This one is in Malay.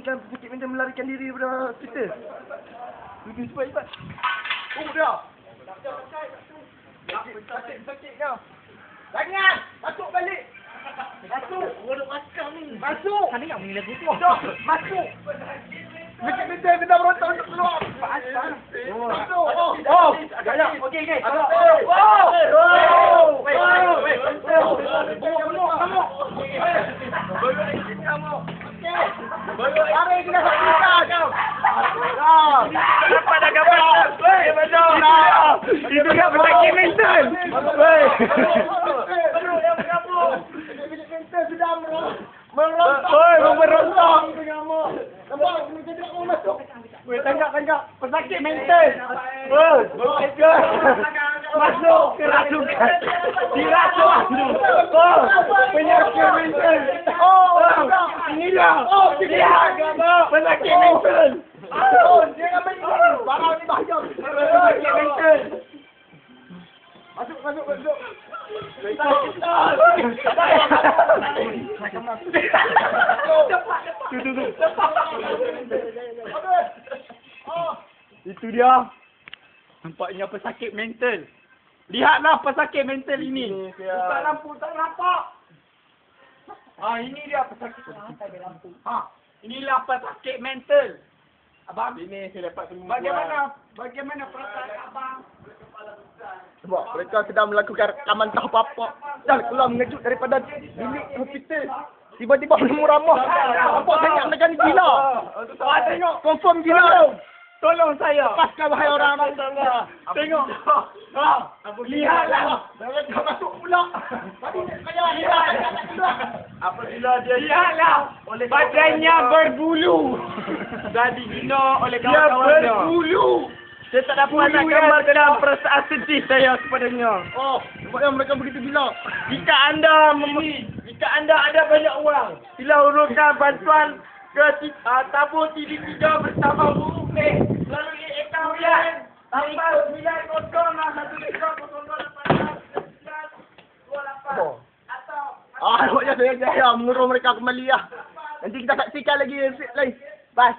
Dan penyakit mental melarikan diri daripada kita. Lebih cepat. Oh, dah. Sakit kau. Jangan! Masuk balik! Masuk! Waduh macam ni. Masuk! Tadi nak menilai aku tu. Masuk! Penyakit mental kena berontak untuk keluar. Masuk! Oh! Okey. Lari kena sakit kau. Dapat dah gambar. Itu kan penyakit mental. Kita sudah merontak. Merontak. Nampak? Kita tidak mau masuk. Tangkap. Pesakit mental. Masuk kerasukan. Dirasukan. Penyakit mental. Inilah. Lihat. Pesakit mental. Jangan main ini. Barang ni bahaya. Pesakit mental. Masuk. Itu dia. Nampaknya pesakit mental. Lihatlah pesakit mental ini. Tak lampu, tak nampak. Ini dia pesakit. Inilah pesakit mental. Abang, Ini saya dapat semua. bagaimana perasaan abang? Sebab mereka sedang melakukan rekaman tahap apa. Dah keluar mengejut daripada bilik hospital. Tiba-tiba bertemu ramah. Nampak sangat mereka ni gila. Tengok, confirm gila. Tolong saya. Lepaskan wahai orang. Tengok. Lihatlah. Mereka masuk pula. Apabila dia Lihatlah. Badannya berbulu. Dah dibina oleh kawan-kawannya. dia berbulu. Saya tak dapat nak gambarkan perasaan sedih saya kepadanya. Oh, sebabnya mereka begitu gila. Jika anda ada banyak wang, sila uruskan bantuan ke tabur TV3 bersama huruf A melalui akaun lain 8900 Oh. Nampaknya saya jaya menguruh mereka kembali lah. Nanti kita saksikan lagi lain. Bye.